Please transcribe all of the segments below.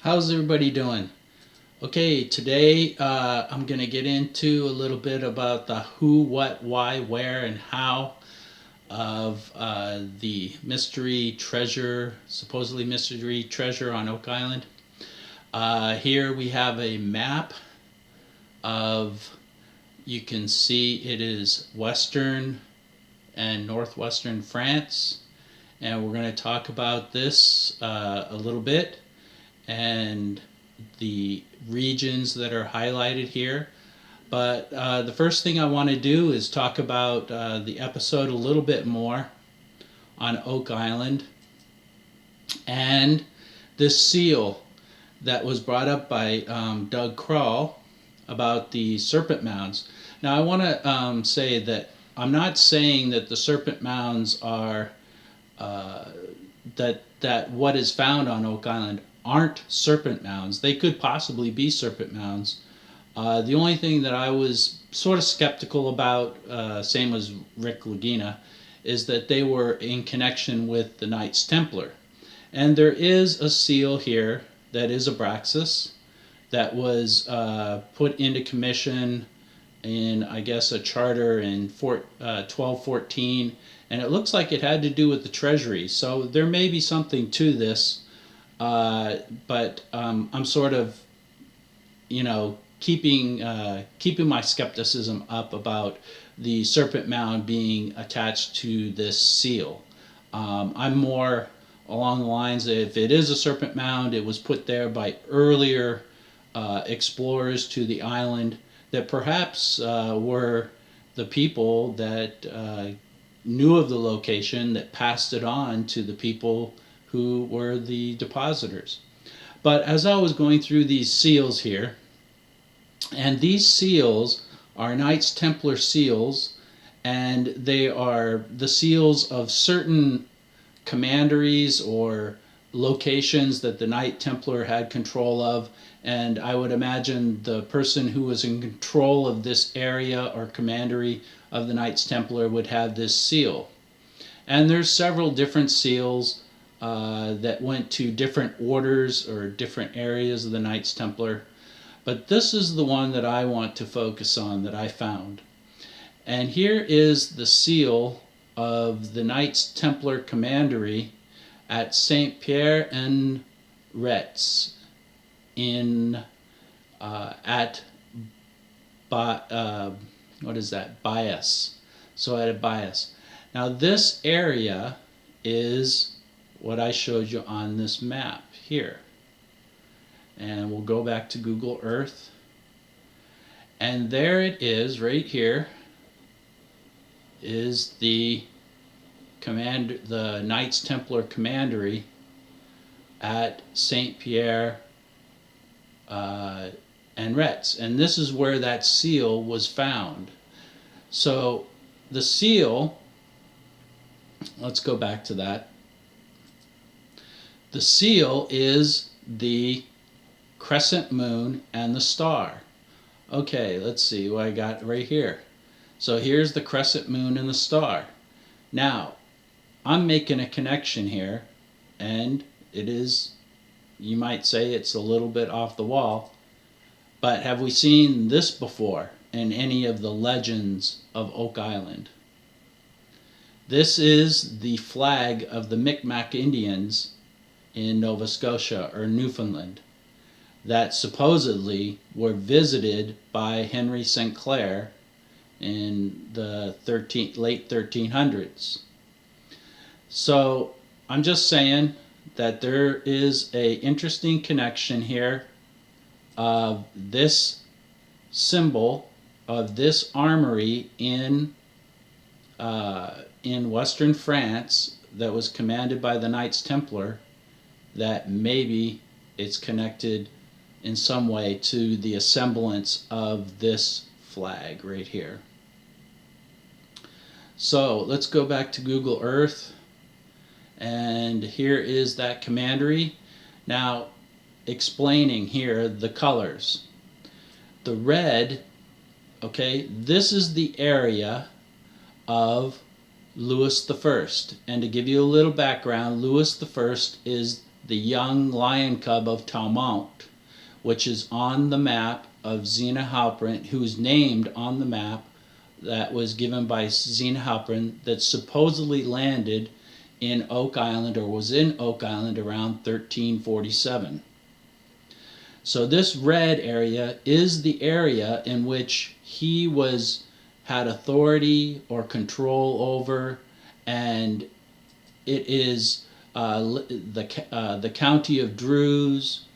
How's everybody doing? Okay, today I'm going to get into a little bit about the who, what, why, where, and how of the mystery treasure, supposedly mystery treasure on Oak Island. Here we have a map of, you can see it is western and northwestern France, and we're going to talk about this a little bit and the regions that are highlighted here. But the first thing I want to do is talk about the episode a little bit more on Oak Island and this seal that was brought up by Doug Kroll about the serpent mounds. Now I want to say that I'm not saying that the serpent mounds are that what is found on Oak Island aren't serpent mounds. They could possibly be serpent mounds. The only thing that I was sort of skeptical about, same as Rick Lagina, is that they were in connection with the Knights Templar. And there is a seal here that is Abraxas that was put into commission in, I guess, a charter in 1214, and it looks like it had to do with the treasury. So there may be something to this, but I'm sort of, keeping my skepticism up about the serpent mound being attached to this seal. I'm more along the lines that if it is a serpent mound, it was put there by earlier explorers to the island that perhaps were the people that knew of the location that passed it on to the people who were the depositors. But as I was going through these seals here, and these seals are Knights Templar seals, and they are the seals of certain commanderies or locations that the Knight Templar had control of, and I would imagine the person who was in control of this area or commandery of the Knights Templar would have this seal. And there's several different seals that went to different orders or different areas of the Knights Templar, but this is the one that I want to focus on that I found. And here is the seal of the Knights Templar commandery at Saint Pierre en Retz in what is that? Bias. So at a Bias. Now this area is what I showed you on this map here. And we'll go back to Google Earth. And there it is right here is the Knights Templar commandery at Saint Pierre en Retz. And this is where that seal was found. So the seal, let's go back to that. The seal is the crescent moon and the star. Okay, let's see what I got right here. So here's the crescent moon and the star. Now, I'm making a connection here, and it is, you might say it's a little bit off the wall, but have we seen this before in any of the legends of Oak Island? This is the flag of the Micmac Indians in Nova Scotia or Newfoundland that supposedly were visited by Henry St. Clair in the late 1300s. So I'm just saying that there is a interesting connection here of this symbol of this armory in Western France that was commanded by the Knights Templar, that maybe it's connected in some way to the assemblance of this flag right here. So let's go back to Google Earth, and here is that commandery. Now, explaining here the colors. The red, okay, this is the area of Louis I. And to give you a little background, Louis I is the young lion cub of Talmont, which is on the map of Zena Halpern, who's named on the map that was given by Zena Halpern, that supposedly landed in Oak Island, or was in Oak Island, around 1347. So this red area is the area in which he had authority or control over, and it is the county of Druze,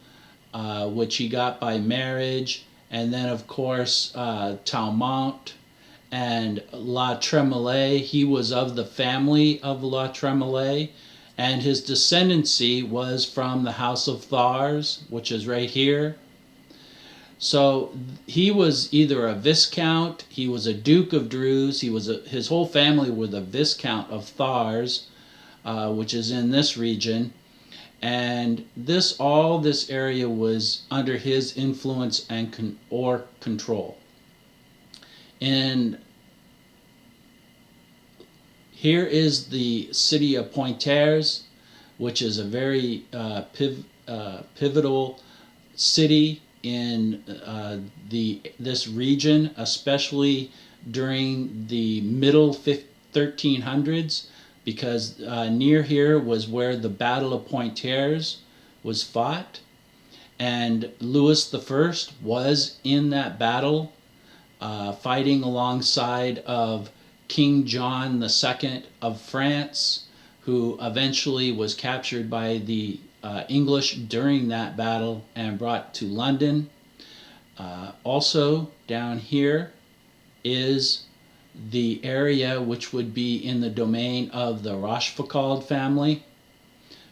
which he got by marriage, and then of course Talmont and La Tremouille. He was of the family of La Tremouille, and his descendancy was from the house of Thars, which is right here. So he was either a viscount, he was a duke of Druze, his whole family were the viscount of Thars, which is in this region, and all this area was under his influence and or control. And here is the city of Poitiers, which is a very pivotal city in this region, especially during the middle 1300s, because near here was where the Battle of Poitiers was fought, and Louis I was in that battle, fighting alongside of King John II of France, who eventually was captured by the English during that battle and brought to London. Also down here is the area which would be in the domain of the Rochefoucauld family,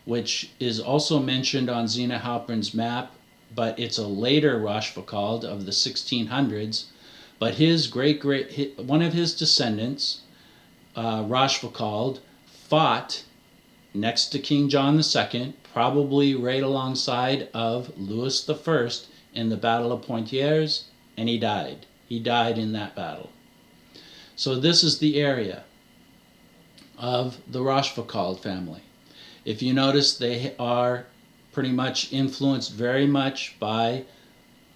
which is also mentioned on Zena Halpern's map, but it's a later Rochefoucauld of the 1600s. But his one of his descendants, Rochefoucauld, fought next to King John II, probably right alongside of Louis I in the Battle of Poitiers, and he died. He died in that battle. So this is the area of the Rochefoucauld family. If you notice, they are pretty much influenced very much by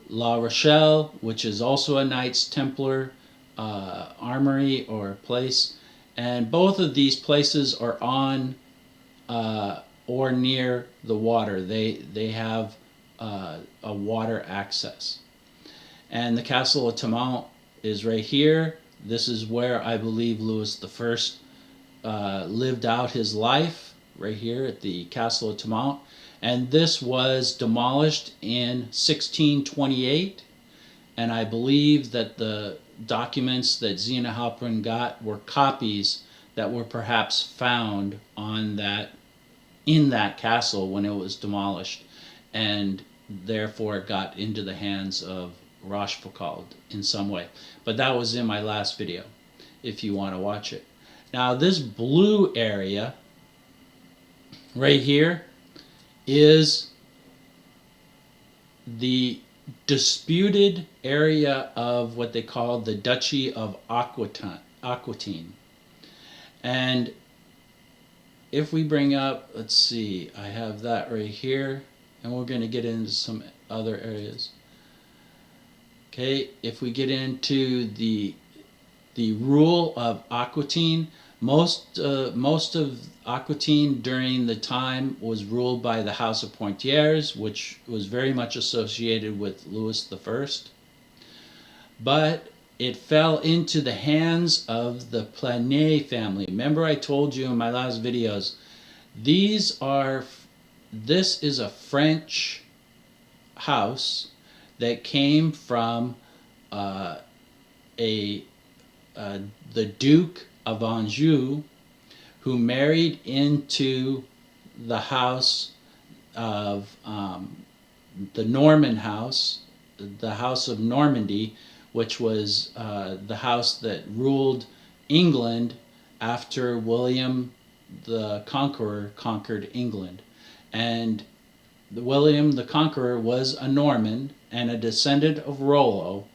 La Rochelle, which is also a Knights Templar armory or place, and both of these places are on or near the water. They have a water access. And the castle of Talmont is right here. This is where I believe Louis I lived out his life, right here at the castle of Talmont. And this was demolished in 1628, and I believe that the documents that Zena Halpern got were copies that were perhaps found in that castle when it was demolished, and therefore it got into the hands of Rochefoucauld in some way. But that was in my last video, if you want to watch it. Now this blue area right here is the disputed area of what they call the Duchy of Aquitaine. And if we bring up, let's see, I have that right here, and we're going to get into some other areas. Okay, if we get into the rule of Aquitaine, most of Aquitaine during the time was ruled by the House of Poitiers, which was very much associated with Louis I. But it fell into the hands of the Planier family. Remember, I told you in my last videos, this is a French house that came from the Duke of Anjou, who married into the house of the Norman house, the House of Normandy, which was the house that ruled England after William the Conqueror conquered England. And William the Conqueror was a Norman and a descendant of Rollo,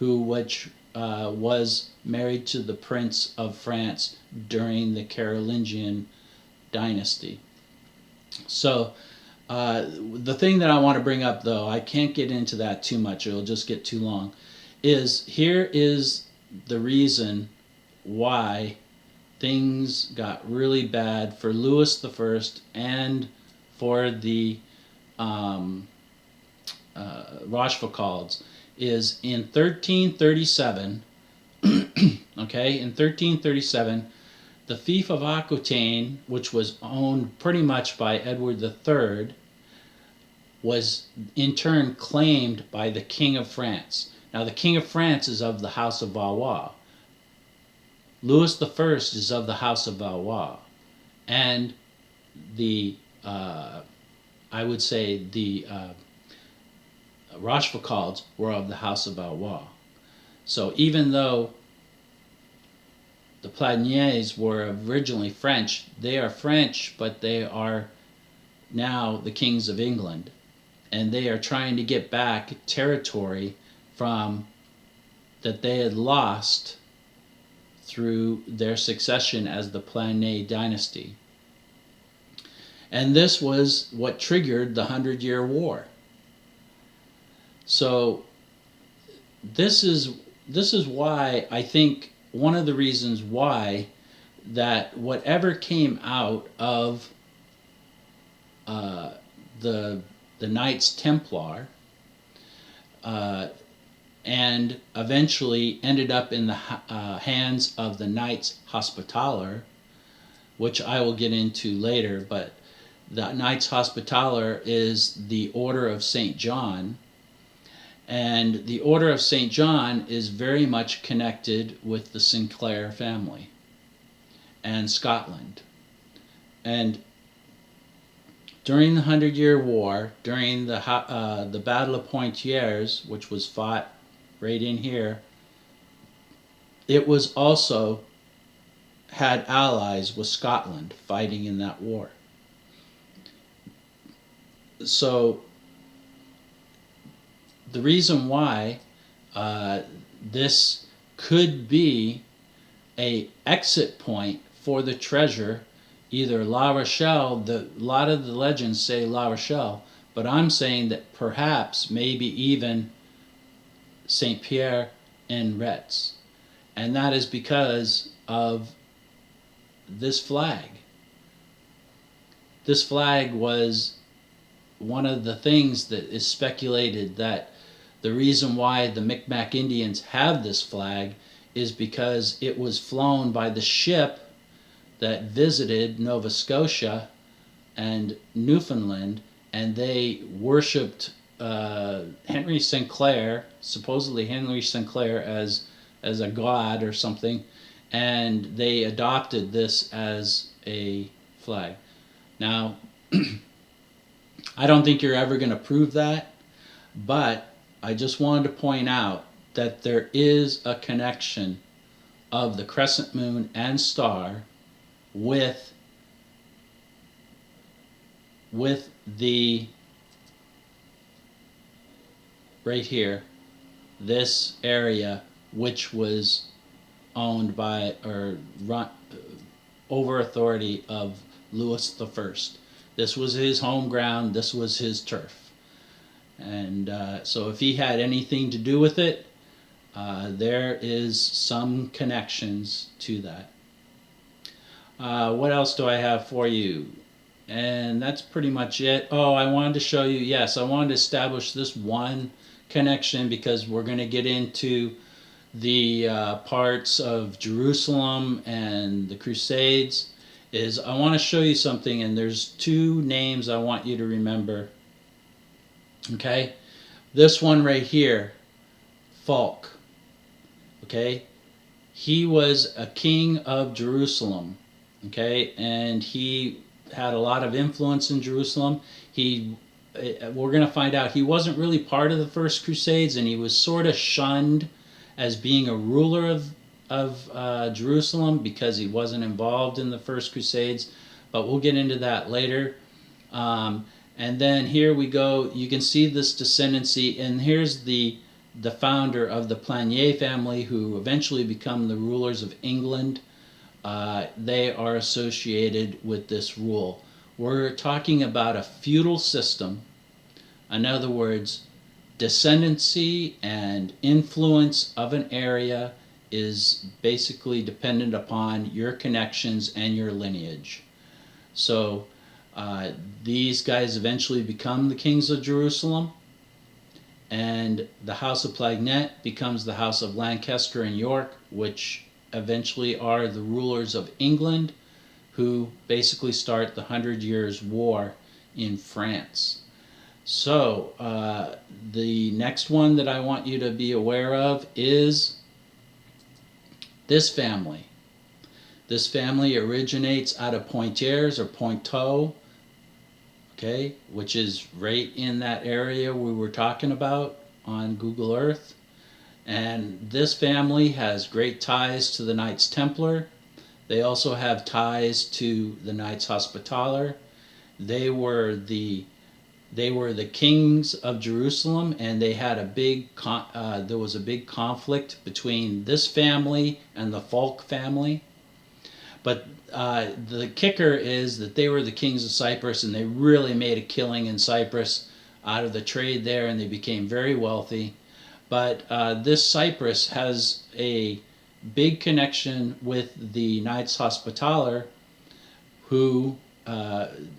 which was married to the Prince of France during the Carolingian dynasty. So The thing that I want to bring up, though, I can't get into that too much, it'll just get too long, is here is the reason why things got really bad for Louis I and for the Rochefoucalds, is in 1337, okay, in 1337, the fief of Aquitaine, which was owned pretty much by Edward III, was in turn claimed by the King of France. Now, the King of France is of the House of Valois. Louis I is of the House of Valois. And the, I would say, the Rochefoucalds were of the House of Valois. So even though the Planiers were originally French, they are French, but they are now the kings of England. And they are trying to get back territory from that they had lost through their succession as the Planier dynasty. And this was what triggered the 100-Year War. So this is why I think one of the reasons why that whatever came out of the Knights Templar and eventually ended up in the hands of the Knights Hospitaller, which I will get into later, but the Knights Hospitaller is the Order of St. John, and the Order of St. John is very much connected with the Sinclair family and Scotland. And during the 100-Year War, during the Battle of Poitiers, which was fought right in here, it was also had allies with Scotland fighting in that war. So the reason why this could be a exit point for the treasure, either La Rochelle, a lot of the legends say La Rochelle, but I'm saying that perhaps maybe even St. Pierre and Retz. And that is because of this flag. This flag was one of the things that is speculated that the reason why the Micmac Indians have this flag is because it was flown by the ship that visited Nova Scotia and Newfoundland, and they worshipped Henry Sinclair, supposedly Henry Sinclair, as a god or something, and they adopted this as a flag. Now, I don't think you're ever going to prove that, but I just wanted to point out that there is a connection of the crescent moon and star with the, right here, this area, which was owned by or run over authority of Louis I. This was his home ground, this was his turf. And so if he had anything to do with it, there is some connections to that. What else do I have for you? And that's pretty much it. Oh, I wanted to show you, yes, I wanted to establish this one connection because we're going to get into the parts of Jerusalem and the Crusades. Is I want to show you something, and there's two names I want you to remember. Okay? This one right here, Fulk. Okay? He was a king of Jerusalem. Okay? And he had a lot of influence in Jerusalem. We're going to find out he wasn't really part of the First Crusades, and he was sort of shunned as being a ruler of Jerusalem because he wasn't involved in the First Crusades, but we'll get into that later. And then here we go, you can see this descendancy, and here's the founder of the Planier family, who eventually become the rulers of England. They are associated with this rule. We're talking about a feudal system. In other words, descendancy and influence of an area is basically dependent upon your connections and your lineage. So these guys eventually become the kings of Jerusalem, and the House of Plantagenet becomes the House of Lancaster and York, which eventually are the rulers of England, who basically start the 100 Years' War in France. So the next one that I want you to be aware of is this family. This family originates out of Poitiers or Poitou, okay, which is right in that area we were talking about on Google Earth. And this family has great ties to the Knights Templar. They also have ties to the Knights Hospitaller. They were the kings of Jerusalem, and they had a big there was a big conflict between this family and the Falk family. But the kicker is that they were the kings of Cyprus, and they really made a killing in Cyprus out of the trade there, and they became very wealthy. But this Cyprus has a big connection with the Knights Hospitaller, who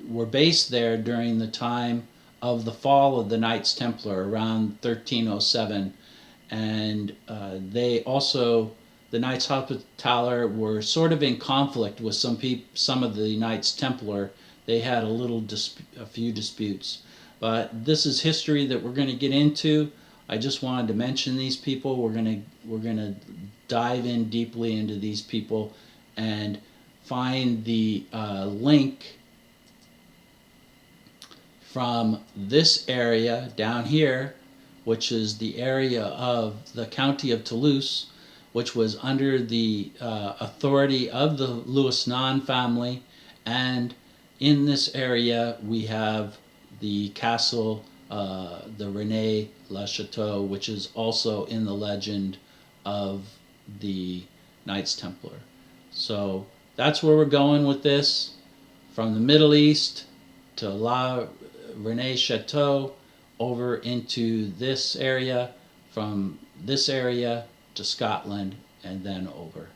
were based there during the time of the fall of the Knights Templar around 1307. And they also, the Knights Hospitaller were sort of in conflict with some of the Knights Templar. They had a few disputes. But this is history that we're going to get into. I just wanted to mention these people. We're gonna dive in deeply into these people and find the link from this area down here, which is the area of the county of Toulouse, which was under the authority of the Louis I family. And in this area we have the castle, the René Le Chateau, which is also in the legend of the Knights Templar. So that's where we're going with this, from the Middle East to La René Chateau over into this area, from this area to Scotland, and then over.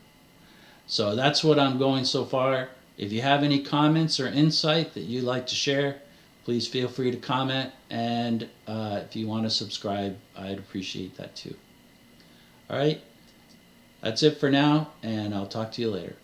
So that's what I'm going so far. If you have any comments or insight that you'd like to share, please feel free to comment, and if you want to subscribe, I'd appreciate that too. Alright, that's it for now, and I'll talk to you later.